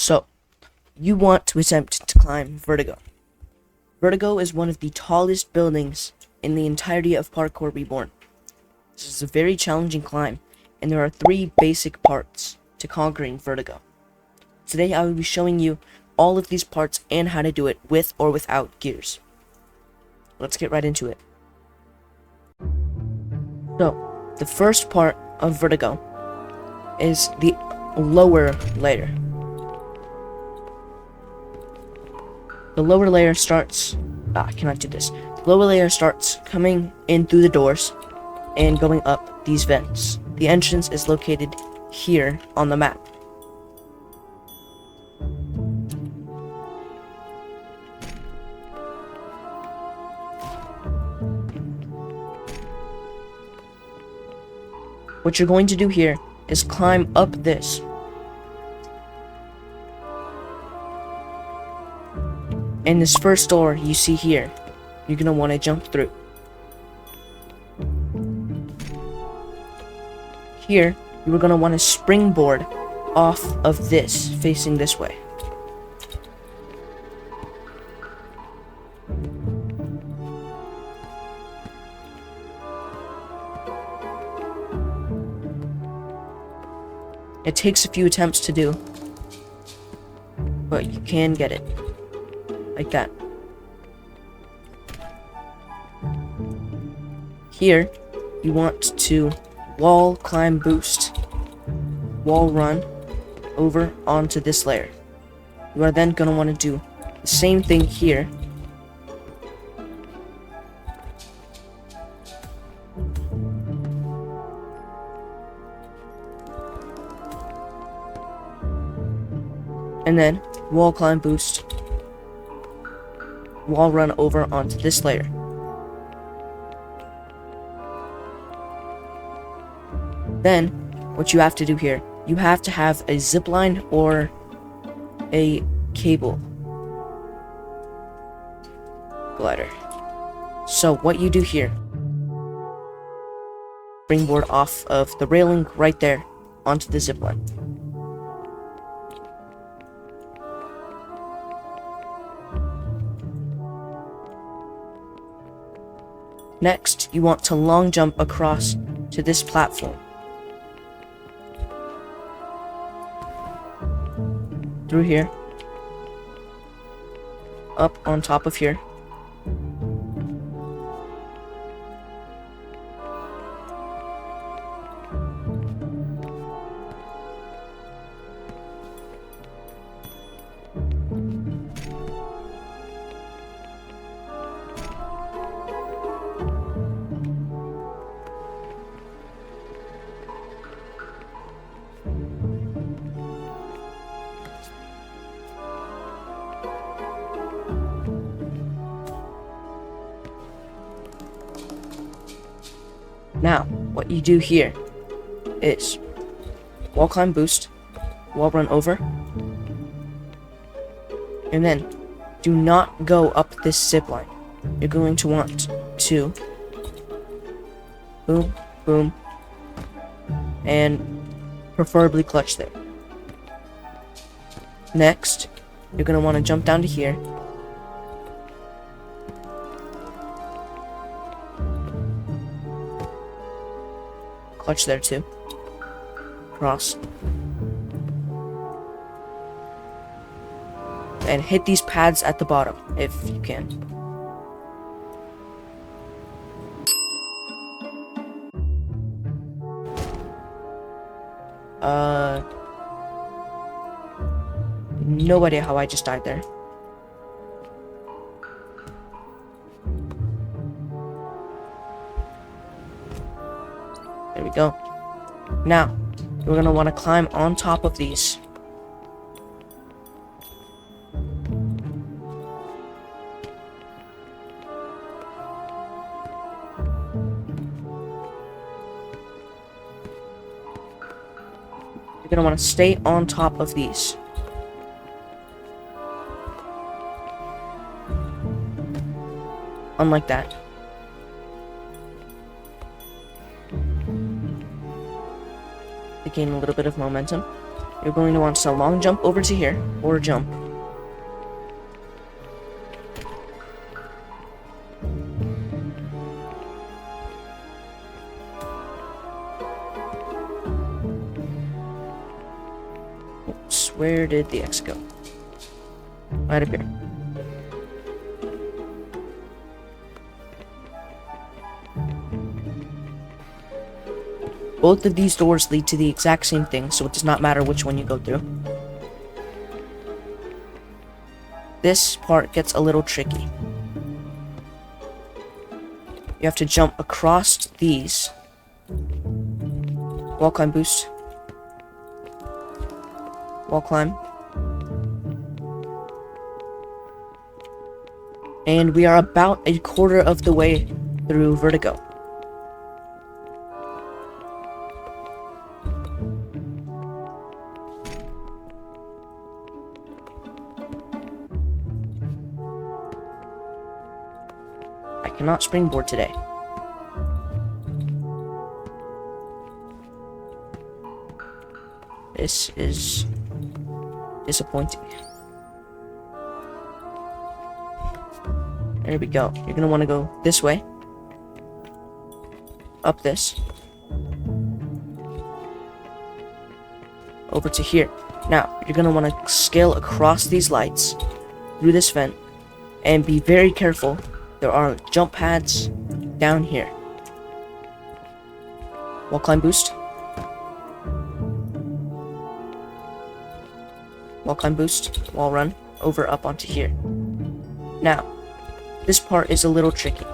So, you want to attempt to climb Vertigo. Vertigo is one of the tallest buildings in the entirety of Parkour Reborn. This is a very challenging climb, and there are 3 basic parts to conquering Vertigo. Today I will be showing you all of these parts and how to do it with or without gears. Let's get right into it. So, the first part of Vertigo is the lower layer. The lower layer starts... I cannot do this. The lower layer starts coming in through the doors and going up these vents. The entrance is located here on the map. What you're going to do here is climb up this. And this first door you see here, you're going to want to jump through. Here, you are going to want to springboard off of this, facing this way. It takes a few attempts to do, but you can get it. Like that. Here, you want to wall climb boost, wall run over onto this layer. You are then going to want to do the same thing here. And then wall climb boost, wall run over onto this layer. Then, what you have to do here, you have to have a zipline or a cable glider. So what you do here, springboard off of the railing right there onto the zipline. Next, you want to long jump across to this platform. Through here. Up on top of here. Now, what you do here is wall climb boost, wall run over, and then do not go up this zip line. You're going to want to boom, boom, and preferably clutch there. Next, you're going to want to jump down to here. Clutch there too. Cross. And hit these pads at the bottom, if you can. No idea how I just died there. There we go. Now, we're going to want to climb on top of these. You're going to want to stay on top of these. Unlike that. To gain a little bit of momentum. You're going to want to long jump over to here, or jump. Oops, where did the X go? Right up here. Both of these doors lead to the exact same thing, so it does not matter which one you go through. This part gets a little tricky. You have to jump across these. Wall climb boost. Wall climb. And we are about a quarter of the way through Vertigo. I cannot springboard today. This is disappointing. There we go. You're gonna want to go this way. Up this. Over to here. Now, you're gonna want to scale across these lights through this vent and be very careful. There are jump pads down here. Wall climb boost. Wall climb boost. Wall run. Over up onto here. Now, this part is a little tricky.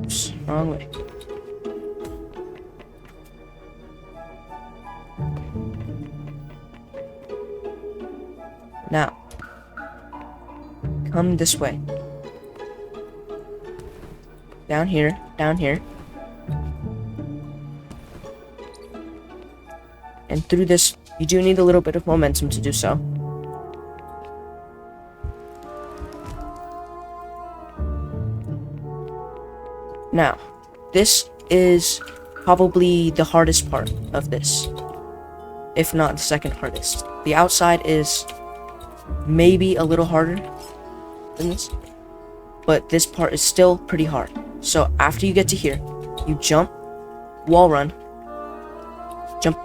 Oops, wrong way. Now, come this way. Down here, down here. And through this, you do need a little bit of momentum to do so. Now, this is probably the hardest part of this, if not the second hardest. The outside is maybe a little harder than this, but this part is still pretty hard. So after you get to here, you jump, wall run, jump,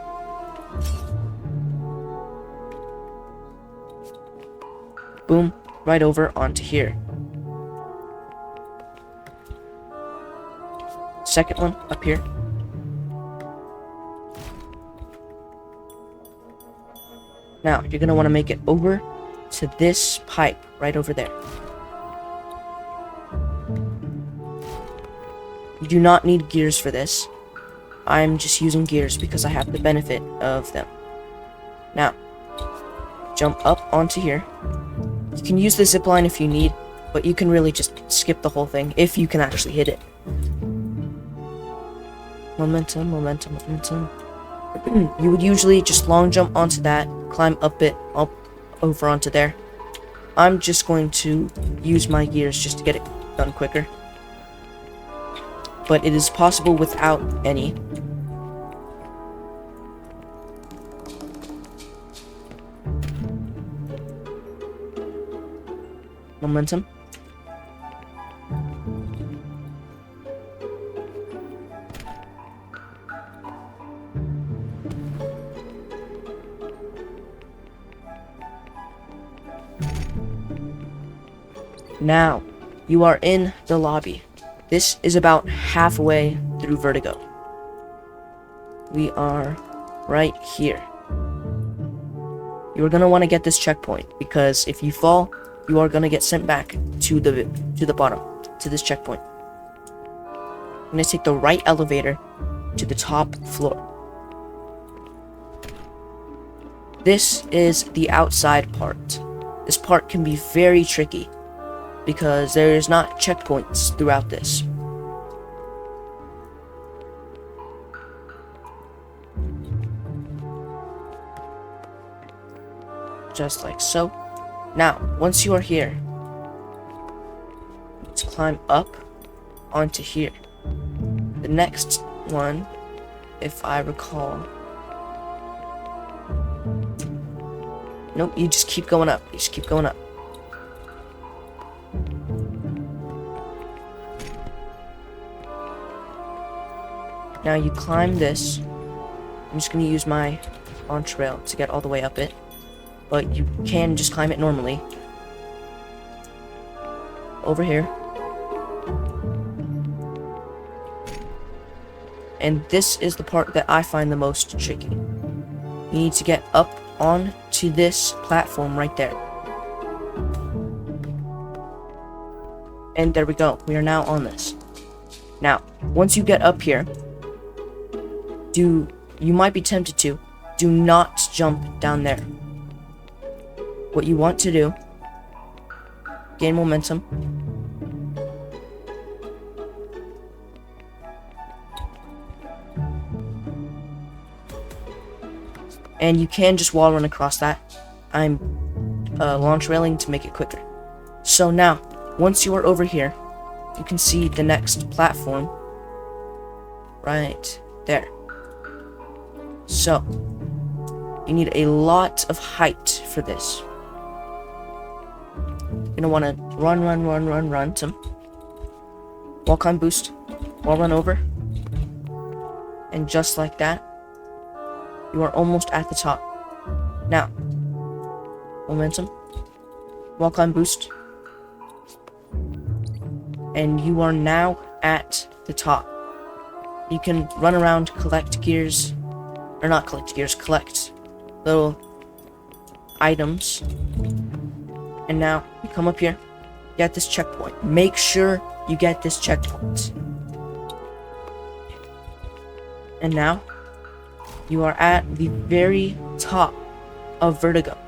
boom, right over onto here. Second one up here. Now, you're gonna want to make it over to this pipe right over there. You do not need gears for this. I'm just using gears because I have the benefit of them. Now, jump up onto here. You can use the zip line if you need, but you can really just skip the whole thing if you can actually hit it. Momentum, momentum, momentum. You would usually just long jump onto that, climb up it, up over onto there. I'm just going to use my gears just to get it done quicker. But it is possible without any. Momentum. Now, you are in the lobby. This is about halfway through Vertigo. We are right here. You are gonna want to get this checkpoint because if you fall, you are gonna get sent back to the bottom, to this checkpoint. I'm gonna take the right elevator to the top floor. This is the outside part. This part can be very tricky because there is not checkpoints throughout this. just like so. Now, once you are here, let's climb up onto here. The next one, if I recall. Nope, you just keep going up. You just keep going up. Now you climb this. I'm just gonna use my launch rail to get all the way up it. But you can just climb it normally. Over here. And this is the part that I find the most tricky. You need to get up onto this platform right there. And there we go. We are now on this. Now, once you get up here, you might be tempted to, do not jump down there. What you want to do, gain momentum. And you can just wall run across that. I'm launch railing to make it quicker. So now, once you are over here, you can see the next platform right there. So, you need a lot of height for this. You're gonna want to run some. Wall climb boost. Wall run over. And just like that, you are almost at the top. Now, momentum. Wall climb boost. And you are now at the top. You can run around, collect gears. Or not collect gears, collect little items. And now, you come up here, get this checkpoint. Make sure you get this checkpoint. And now, you are at the very top of Vertigo.